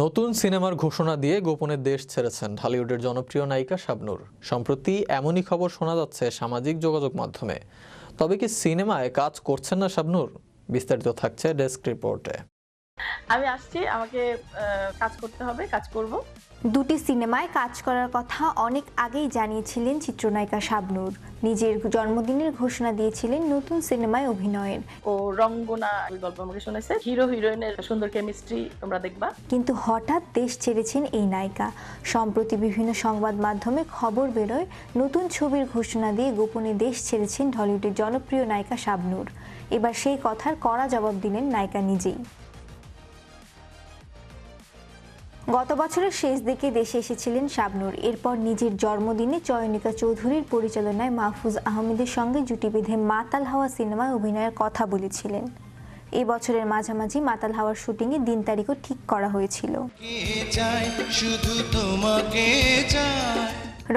নতুন সিনেমার ঘোষণা দিয়ে গোপনে দেশ ছেড়েছেন ঢালিউডের জনপ্রিয় নায়িকা শাবনূর। সম্প্রতি এমনই খবর শোনা যাচ্ছে সামাজিক যোগাযোগ মাধ্যমে। তবে কি সিনেমায় কাজ করছেন না শাবনূর? বিস্তারিত থাকছে ডেস্ক রিপোর্টে। আমি আসছি, আমাকে কাজ করতে হবে, কাজ করব। দুটি সিনেমায় কাজ করার কথা অনেক আগেই জানিয়েছিলেন চিত্রনায়িকা শাবনূর। নিজের জন্মদিনের ঘোষণা দিয়েছিলেন নতুন সিনেমায় অভিনয়ের। ও রঙ্গনা ওই গল্প আমাকে শোনাইছে, হিরো হিরোইনের সুন্দর কেমিস্ট্রি তোমরা দেখবা। কিন্তু হঠাৎ দেশ ছেড়েছেন এই নায়িকা। সম্প্রতি বিভিন্ন সংবাদ মাধ্যমে খবর বেরোয় নতুন ছবির ঘোষণা দিয়ে গোপনে দেশ ছেড়েছেন ঢালিউডের জনপ্রিয় নায়িকা শাবনূর। এবার সেই কথার কড়া জবাব দিলেন নায়িকা নিজেই। গত বছরের শেষ দিকে দেশে এসেছিলেন শাবনূর। এরপর নিজের জন্মদিনে চয়নিকা চৌধুরীর পরিচালনায় মাহফুজ আহমেদের সঙ্গে জুটি বেঁধে মাতাল হাওয়া সিনেমায় অভিনয়ের কথা বলেছিলেন। এই বছরের মাঝামাঝি মাতাল হাওয়ার শুটিংয়ে দিন তারিখও ঠিক করা হয়েছিল।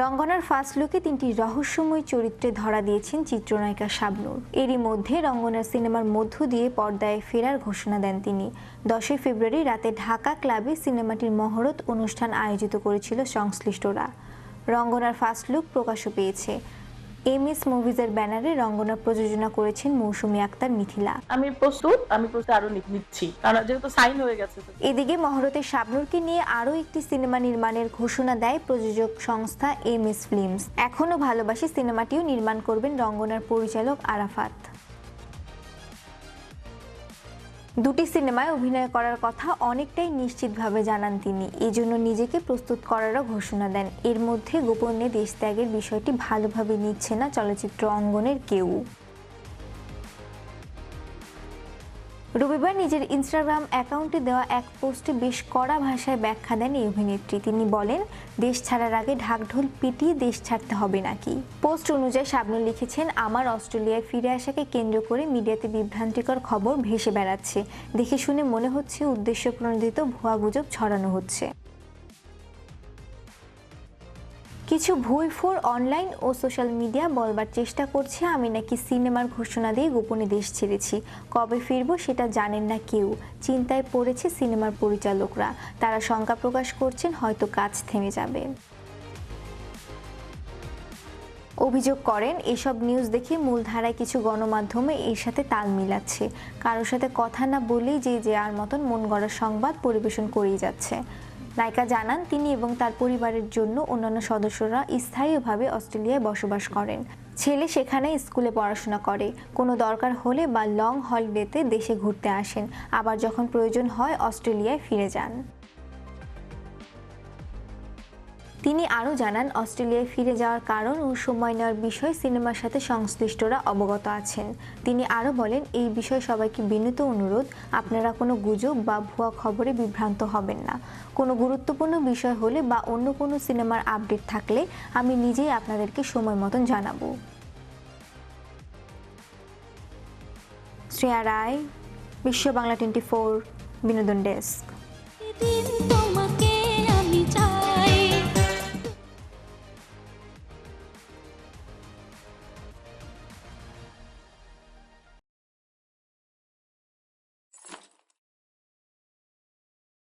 রঙ্গনার ফার্স্ট লুকে 3টি রহস্যময় চরিত্রে ধরা দিয়েছেন চিত্রনায়িকা শাবনূর। এরই মধ্যে রঙ্গনার সিনেমার মধ্য দিয়ে পর্দায় ফেরার ঘোষণা দেন তিনি। 10 ফেব্রুয়ারি রাতে ঢাকা ক্লাবে সিনেমাটির মহরত অনুষ্ঠান আয়োজিত করেছিল সংশ্লিষ্টরা। রঙ্গনার ফার্স্ট লুক প্রকাশও পেয়েছে। এমএস মুভিজের ব্যানারে রঙ্গনা প্রযোজনা করেছেন মৌসুমী আক্তার মিথিলা। আমি প্রস্তুত আরো নিচ্ছি, কারণ যেহেতু সাইন হয়ে গেছে। এদিকে মহরতে শাবনূরকে নিয়ে আরও একটি সিনেমা নির্মাণের ঘোষণা দেয় প্রযোজক সংস্থা এমএস ফিল্মস। এখনো ভালোবাসি সিনেমাটিও নির্মাণ করবেন রঙ্গনার পরিচালক আরাফাত। দুটি সিনেমায় অভিনয় করার কথা অনেকটাই নিশ্চিতভাবে জানান তিনি। এজন্য নিজেকে প্রস্তুত করারও ঘোষণা দেন। এর মধ্যে গোপনে দেশ ত্যাগের বিষয়টি ভালোভাবে নিচ্ছে না চলচ্চিত্র অঙ্গনের কেউ। রবিবার নিজের ইনস্টাগ্রাম অ্যাকাউন্টে দেওয়া এক পোস্টে বেশ কড়া ভাষায় ব্যাখ্যা দেন এই অভিনেত্রী। তিনি বলেন, দেশ ছাড়ার আগে ঢাকঢোল পিটিয়ে দেশ ছাড়তে হবে নাকি। পোস্ট অনুযায়ী শাবনূর লিখেছেন, আমার অস্ট্রেলিয়ায় ফিরে আসাকে কেন্দ্র করে মিডিয়াতে বিভ্রান্তিকর খবর ভেসে বেড়াচ্ছে। দেখে শুনে মনে হচ্ছে উদ্দেশ্যপ্রণোদিত ভুয়া গুজব ছড়ানো হচ্ছে। কিছু ভুইফোর অনলাইন ও সোশ্যাল মিডিয়া বলবার চেষ্টা করছে আমি নাকি সিনেমার ঘোষণা দিয়ে গোপনে দেশ ছেড়েছি। কবে ফিরবো সেটা জানেন না কেউ। চিন্তায় পড়েছে সিনেমার পরিচালকরা। তারা শঙ্কা প্রকাশ করছেন হয়তো কাজ থেমে যাবে। অভিযোগ করেন, এসব নিউজ দেখে মূলধারায় কিছু গণমাধ্যমে এর সাথে তাল মিলাচ্ছে। কারোর সাথে কথা না বলেই যে যার মতন মন গড়া সংবাদ পরিবেশন করেই যাচ্ছে। নায়িকা জানান, তিনি এবং তার পরিবারের জন্য অন্যান্য সদস্যরা স্থায়ীভাবে অস্ট্রেলিয়ায় বসবাস করেন। ছেলে সেখানে স্কুলে পড়াশোনা করে। কোনো দরকার হলে বা লং হলিডেতে দেশে ঘুরতে আসেন, আবার যখন প্রয়োজন হয় অস্ট্রেলিয়ায় ফিরে যান। তিনি আরও জানান, অস্ট্রেলিয়ায় ফিরে যাওয়ার কারণ ও সময় নেওয়ার বিষয়ে সিনেমার সাথে সংশ্লিষ্টরা অবগত আছেন। তিনি আরও বলেন, এই বিষয়ে সবাইকে বিনীত অনুরোধ, আপনারা কোনো গুজব বা ভুয়া খবরে বিভ্রান্ত হবেন না। কোনো গুরুত্বপূর্ণ বিষয় হলে বা অন্য কোনো সিনেমার আপডেট থাকলে আমি নিজেই আপনাদেরকে সময় মতন জানাবো। শ্রেয়া রায়, বিশ্ব বাংলা 24, বিনোদন ডেস্ক।